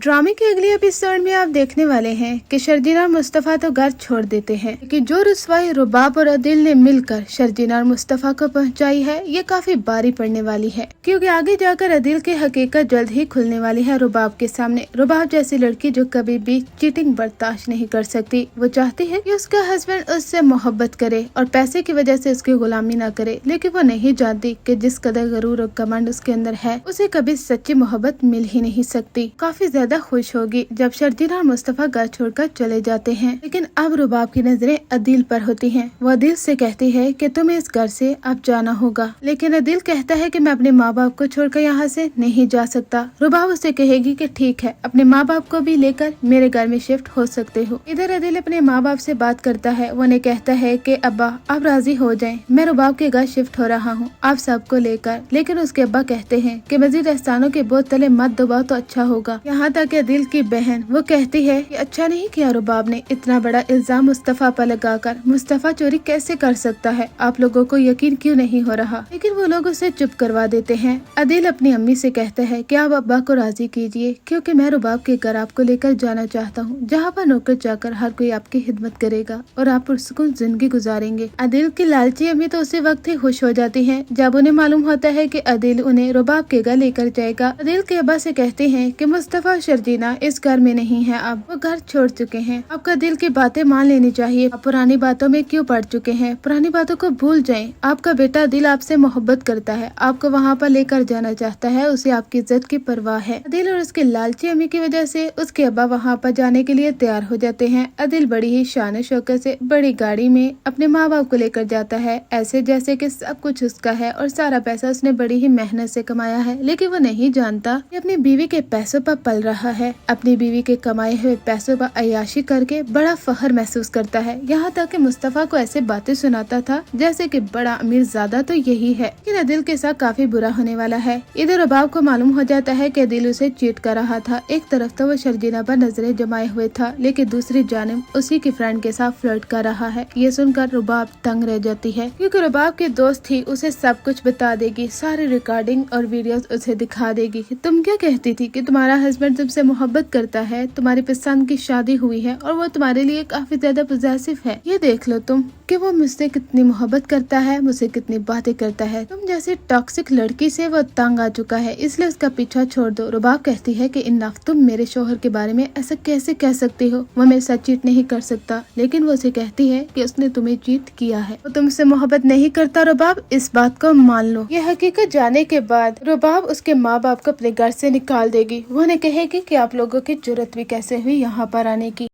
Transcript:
ड्रामे के अगले एपिसोड में आप देखने वाले हैं कि शर्जीना और मुस्तफा तो घर छोड़ देते हैं, कि जो रुसवाई रुबाब और अदिल ने मिलकर शर्जीना और मुस्तफा को पहुंचाई है ये काफी भारी पड़ने वाली है, क्योंकि आगे जाकर अदिल की हकीकत जल्द ही खुलने वाली है रुबाब के सामने। रुबाब जैसी लड़की जो कभी भी चीटिंग बर्दाश्त नहीं कर सकती, वो चाहती है कि उसका हस्बैंड उससे मोहब्बत करे और पैसे की वजह से उसकी गुलामी ना करे, लेकिन वो नहीं जानती कि जिस कदर गरूर और कमांड उसके अंदर है उसे कभी सच्ची मोहब्बत मिल ही नहीं सकती। काफी ज्यादा खुश होगी जब शर्जीना और मुस्तफा घर छोड़कर चले जाते हैं, लेकिन अब रुबाब की नजरें अदिल पर होती हैं। वो अदिल से कहती है कि तुम्हें इस घर से अब जाना होगा, लेकिन अदिल कहता है कि मैं अपने माँ बाप को छोड़कर यहाँ से नहीं जा सकता। रुबाब उसे कहेगी कि ठीक है, अपने माँ बाप को भी लेकर मेरे घर में शिफ्ट हो सकते हो। इधर अदिल अपने माँ बाप से बात करता है, वो उन्हें कहता है कि अब्बा आप राजी हो जाएं, मैं रुबाब के घर शिफ्ट हो रहा हूँ आप सबको लेकर। लेकिन उसके अब्बा कहते हैं कि मजीद एहसानों के बोझ तले मत दबाओ तो अच्छा होगा। यहाँ तक अदिल की बहन वो कहती है कि अच्छा नहीं किया रुबाब ने इतना बड़ा इल्जाम मुस्तफा पर लगाकर, मुस्तफा चोरी कैसे कर सकता है, आप लोगों को यकीन क्यों नहीं हो रहा। लेकिन वो लोग उसे चुप करवा देते हैं। अदिल अपनी अम्मी से कहता है कि आप अब्बा को राजी कीजिए, क्योंकि मैं रुबाब के घर आपको लेकर जाना चाहता हूँ, जहाँ पर नौकर चाकर हर कोई आपकी खिदमत करेगा और आप पुरसुकून जिंदगी गुजारेंगे। अदिल की लालची अम्मी तो उसी वक्त ही खुश हो जाती है जब उन्हें मालूम होता है कि अदिल उन्हें रुबाब के घर लेकर जाएगा। अदिल के अब्बा से कहते हैं कि मुस्तफा और शर्जीना इस घर में नहीं है, अब वो घर छोड़ चुके हैं, आपका दिल की बातें मान लेनी चाहिए। आप पुरानी बातों में क्यों पड़ चुके हैं, पुरानी बातों को भूल जाएं। आपका बेटा दिल आपसे मोहब्बत करता है, आपको वहाँ पर लेकर जाना चाहता है, उसे आपकी इज्जत की परवाह है। अदिल और उसके लालची अम्मी की वजह से उसके अब्बा वहाँ पर जाने के लिए तैयार हो जाते हैं। अदिल बड़ी ही शान शौकत से बड़ी गाड़ी में अपने माँ बाप को लेकर जाता है, ऐसे जैसे कि सब कुछ उसका है और सारा पैसा उसने बड़ी ही मेहनत से कमाया है। लेकिन वो नहीं जानता कि अपनी बीवी के पैसों पर पल रहा है, अपनी बीवी के कमाए हुए पैसों पर अय्याशी करके बड़ा फख्र महसूस करता है। यहाँ तक कि मुस्तफा को ऐसे बातें सुनाता था जैसे कि बड़ा अमीर ज़्यादा तो यही है। लेकिन अदिल के साथ काफी बुरा होने वाला है। इधर रुबाब को मालूम हो जाता है कि अदिल उसे चीट कर रहा था। एक तरफ तो वो शर्जीना पर नजरें जमाए हुए था, लेकिन दूसरी जानिब उसी की फ्रेंड के साथ फ्लर्ट कर रहा है। ये सुनकर रुबाब तंग रह जाती है, क्योंकि रुबाब की दोस्त ही उसे सब कुछ बता देगी, सारी रिकॉर्डिंग और वीडियोस उसे दिखा देगी कि तुम क्या कहती थी कि तुम्हारा हस्बैंड तुमसे मोहब्बत करता है, तुम्हारी पसंद की शादी हुई है और वो तुम्हारे लिए काफी ज्यादा पॉजेसिव है। ये देख लो तुम कि वो मुझसे कितनी मोहब्बत करता है, मुझसे कितनी बातें करता है। तुम जैसी टॉक्सिक लड़की से वो तंग आ चुका है, इसलिए उसका पीछा छोड़ दो। रुबाब कहती है कि इनफ, तुम मेरे शोहर के बारे में ऐसा कैसे कह सकती हो, वो मेरे साथ चीट नहीं कर सकता। लेकिन वो उसे कहती है कि उसने तुम्हें चीट किया है, वो तुमसे मोहब्बत नहीं करता। रुबाब इस बात को मान लो। ये हकीकत जाने के बाद रुबाब उसके माँ बाप को अपने घर से निकाल देगी। वो उन्हें कहेगी कि आप लोगों की जरूरत भी कैसे हुई यहाँ पर आने की।